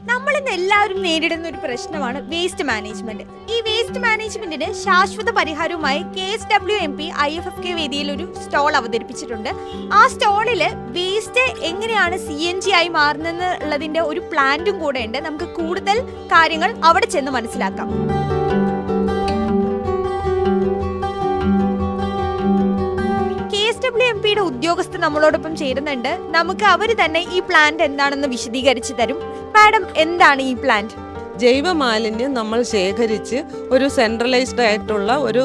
നമ്മൾ ഇന്ന് എല്ലാവരും നേരിടുന്ന ഒരു പ്രശ്നമാണ് വേസ്റ്റ് മാനേജ്മെന്റ്. ഈ വേസ്റ്റ് മാനേജ്മെന്റിന് ശാശ്വത പരിഹാരവുമായി KSWMP IFFK വേദിയിൽ ഒരു സ്റ്റോൾ അവതരിപ്പിച്ചിട്ടുണ്ട്. ആ സ്റ്റോളിൽ വേസ്റ്റ് എങ്ങനെയാണ് CNG ആയി മാറുന്നതിന്റെ ഒരു പ്ലാന്റും കൂടെ ഉണ്ട്. നമുക്ക് കൂടുതൽ കാര്യങ്ങൾ അവിടെ ചെന്ന് മനസ്സിലാക്കാം. KSWMPയുടെ ഉദ്യോഗസ്ഥർ നമ്മളോടൊപ്പം ചേരുന്നുണ്ട്. നമുക്ക് അവർ തന്നെ ഈ പ്ലാന്റ് എന്താണെന്ന് വിശദീകരിച്ചു തരും. മാഡം, എന്താണ് ഈ പ്ലാന്റ്? ജൈവ മാലിന്യം നമ്മൾ ശേഖരിച്ച് ഒരു സെൻട്രലൈസ്ഡ് ആയിട്ടുള്ള ഒരു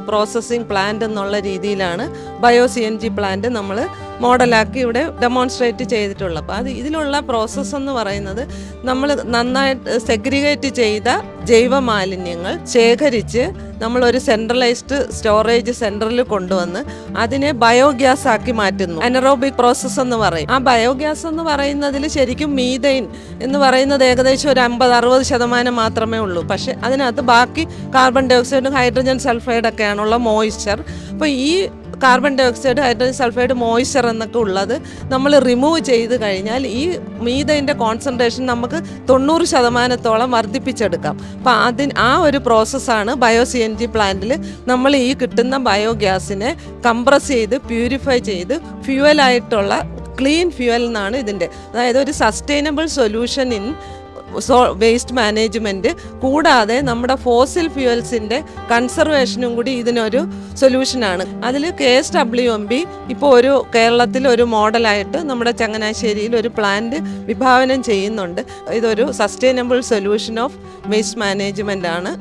പ്രോസസ്സിംഗ് പ്ലാന്റ് എന്നുള്ള രീതിയിലാണ് ബയോ CNG പ്ലാന്റ് നമ്മൾ മോഡലാക്കി ഇവിടെ ഡെമോൺസ്ട്രേറ്റ് ചെയ്തിട്ടുള്ളത്. അപ്പോൾ ഇതിലുള്ള പ്രോസസ്സ് എന്ന് പറയുന്നത് നമ്മൾ നന്നായിട്ട് സെഗ്രിഗേറ്റ് ചെയ്ത ജൈവ മാലിന്യങ്ങൾ ശേഖരിച്ച് നമ്മളൊരു സെൻട്രലൈസ്ഡ് സ്റ്റോറേജ് സെൻറ്ററിൽ കൊണ്ടുവന്ന് അതിനെ ബയോഗ്യാസ് ആക്കി മാറ്റുന്നു. അനറോബിക് പ്രോസസ്സ് എന്ന് പറയും. ആ ബയോഗ്യാസ് എന്ന് പറയുന്നതിൽ ശരിക്കും മീഥൈൻ എന്ന് പറയുന്നത് ഏകദേശം ഒരു 50-60% മാത്രമേ ഉള്ളൂ. പക്ഷേ അതിനകത്ത് ബാക്കി carbon dioxide, hydrogen sulphide ഒക്കെയാണുള്ള മോയ്സ്ചർ. അപ്പോൾ ഈ carbon dioxide, hydrogen sulphide, moisture എന്നൊക്കെ ഉള്ളത് നമ്മൾ റിമൂവ് ചെയ്ത് കഴിഞ്ഞാൽ ഈ മീഥൈൻ്റെ കോൺസെൻട്രേഷൻ നമുക്ക് 90% വർദ്ധിപ്പിച്ചെടുക്കാം. അപ്പോൾ ആ ഒരു പ്രോസസ്സാണ് ബയോ CNG പ്ലാന്റിൽ നമ്മൾ ഈ കിട്ടുന്ന ബയോഗ്യാസിനെ കംപ്രസ് ചെയ്ത് പ്യൂരിഫൈ ചെയ്ത് ഫ്യൂവലായിട്ടുള്ള ക്ലീൻ ഫ്യൂവൽ എന്നാണ് ഇതിൻ്റെ, അതായത് ഒരു sustainable solution in waste management. കൂടാതെ നമ്മുടെ ഫോസിൽ ഫ്യൂവൽസിൻ്റെ കൺസർവേഷനും കൂടി ഇതിനൊരു സൊല്യൂഷനാണ്. അതിൽ KSWMP ഇപ്പോൾ കേരളത്തിൽ ഒരു മോഡലായിട്ട് നമ്മുടെ ചങ്ങനാശ്ശേരിയിൽ ഒരു പ്ലാന്റ് വിഭാവനം ചെയ്യുന്നുണ്ട്. ഇതൊരു sustainable solution of waste management ആണ്.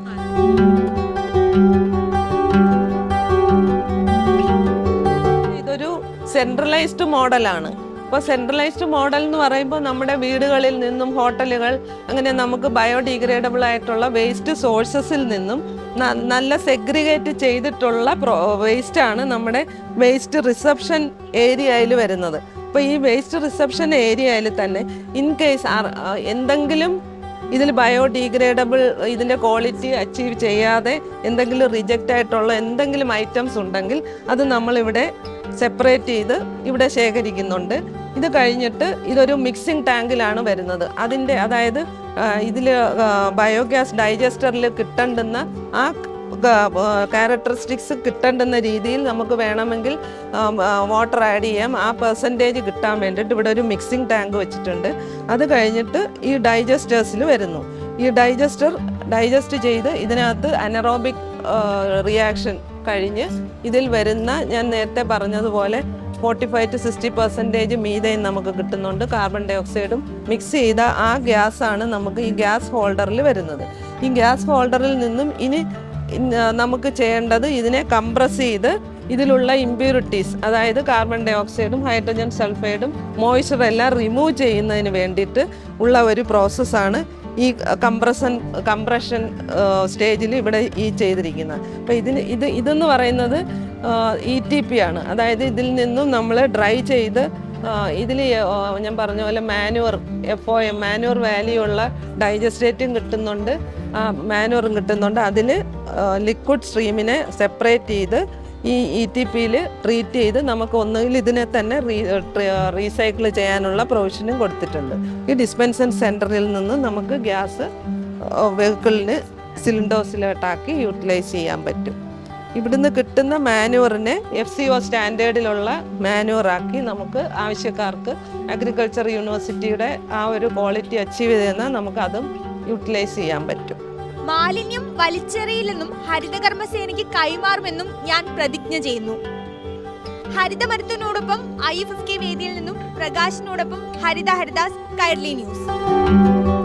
ഇതൊരു സെൻട്രലൈസ്ഡ് മോഡലാണ്. ഇപ്പോൾ സെൻട്രലൈസ്ഡ് മോഡൽ എന്ന് പറയുമ്പോൾ നമ്മുടെ വീടുകളിൽ നിന്നും ഹോട്ടലുകൾ അങ്ങനെ നമുക്ക് ബയോഡിഗ്രേഡബിൾ ആയിട്ടുള്ള വേസ്റ്റ് സോഴ്സസിൽ നിന്നും നല്ല സെഗ്രിഗേറ്റ് ചെയ്തിട്ടുള്ള വേസ്റ്റാണ് നമ്മുടെ വേസ്റ്റ് റിസപ്ഷൻ ഏരിയയിൽ വരുന്നത്. അപ്പോൾ ഈ വേസ്റ്റ് റിസപ്ഷൻ ഏരിയയിൽ തന്നെ ഇൻ കേസ് എന്തെങ്കിലും ഇതിൽ ബയോഡിഗ്രേഡബിൾ ഇതിൻ്റെ ക്വാളിറ്റി അച്ചീവ് ചെയ്യാതെ എന്തെങ്കിലും റിജക്റ്റ് ആയിട്ടുള്ള എന്തെങ്കിലും ഐറ്റംസ് ഉണ്ടെങ്കിൽ അത് നമ്മളിവിടെ സെപ്പറേറ്റ് ചെയ്ത് ഇവിടെ ശേഖരിക്കുന്നുണ്ട്. ഇത് കഴിഞ്ഞിട്ട് ഇതൊരു മിക്സിംഗ് ടാങ്കിലാണ് വരുന്നത്. അതായത് ഇതിൽ ബയോഗ്യാസ് ഡൈജസ്റ്ററിൽ കിട്ടേണ്ടുന്ന ആ ക്യാരക്ടറിസ്റ്റിക്സ് കിട്ടേണ്ടുന്ന രീതിയിൽ നമുക്ക് വേണമെങ്കിൽ വാട്ടർ ആഡ് ചെയ്യാം. ആ പെർസെൻറ്റേജ് കിട്ടാൻ വേണ്ടിയിട്ട് ഇവിടെ ഒരു മിക്സിംഗ് ടാങ്ക് വെച്ചിട്ടുണ്ട്. അത് കഴിഞ്ഞിട്ട് ഈ ഡൈജസ്റ്റേഴ്സിൽ വരുന്നു. ഈ ഡൈജസ്റ്റ് ചെയ്ത് ഇതിനകത്ത് അനറോബിക് റിയാക്ഷൻ കഴിഞ്ഞ് ഇതിൽ വരുന്ന, ഞാൻ നേരത്തെ പറഞ്ഞതുപോലെ 45-60% മീഥൈൻ നമുക്ക് കിട്ടുന്നുണ്ട്. കാർബൺ ഡൈ ഓക്സൈഡും മിക്സ് ചെയ്ത ആ ഗ്യാസാണ് നമുക്ക് ഈ ഗ്യാസ് ഹോൾഡറിൽ വരുന്നത്. ഈ ഗ്യാസ് ഹോൾഡറിൽ നിന്നും ഇനി നമുക്ക് ചെയ്യേണ്ടത് ഇതിനെ കംപ്രസ് ചെയ്ത് ഇതിലുള്ള ഇമ്പ്യൂരിറ്റീസ്, അതായത് കാർബൺ ഡൈ ഓക്സൈഡും ഹൈഡ്രജൻ സൾഫൈഡും മോയ്സ്ചർ എല്ലാം റിമൂവ് ചെയ്യുന്നതിന് വേണ്ടിയിട്ട് ഉള്ള ഒരു പ്രോസസ്സാണ് ഈ കംപ്രഷൻ സ്റ്റേജിൽ ഇവിടെ ഈ ചെയ്തിരിക്കുന്നത്. അപ്പോൾ ഇതെന്ന് പറയുന്നത് ETP ആണ്. അതായത് ഇതിൽ നിന്നും നമ്മൾ ഡ്രൈ ചെയ്ത് ഇതിൽ ഞാൻ പറഞ്ഞ പോലെ FOM മാനുവർ വാല്യൂ ഉള്ള ഡൈജസ്റ്റേറ്റും കിട്ടുന്നുണ്ട്, മാനുവറും കിട്ടുന്നുണ്ട്. അതിൽ ലിക്വിഡ് സ്ട്രീമിനെ സെപ്പറേറ്റ് ചെയ്ത് ഈ ETPയിൽ ട്രീറ്റ് ചെയ്ത് നമുക്ക് ഒന്നുകിൽ ഇതിനെ തന്നെ റീസൈക്കിൾ ചെയ്യാനുള്ള പ്രൊവിഷനും കൊടുത്തിട്ടുണ്ട്. ഈ ഡിസ്പെൻസൻ സെൻറ്ററിൽ നിന്ന് നമുക്ക് ഗ്യാസ് വെഹിക്കിളിന് സിലിണ്ടേഴ്സിലോട്ടാക്കി യൂട്ടിലൈസ് ചെയ്യാൻ പറ്റും. ഇവിടുന്ന് കിട്ടുന്ന മാനുവറിനെ FCO സ്റ്റാൻഡേർഡിലുള്ള മാനുവറാക്കി നമുക്ക് ആവശ്യക്കാർക്ക് അഗ്രികൾച്ചർ യൂണിവേഴ്സിറ്റിയുടെ ആ ഒരു ക്വാളിറ്റി അച്ചീവ് ചെയ്തെന്നാൽ നമുക്ക് അതും യൂട്ടിലൈസ് ചെയ്യാൻ പറ്റും. മാലിന്യം വലിച്ചെറിയില്ലെന്നും ഹരിതകർമ്മസേനയ്ക്ക് കൈമാറുമെന്നും ഞാൻ പ്രതിജ്ഞ ചെയ്യുന്നു. ഹരിതമരത്തിനോടൊപ്പം IFFK വേദിയിൽ നിന്നും പ്രകാശിനോടൊപ്പം ഹരിദാസ്, കൈരളി ന്യൂസ്.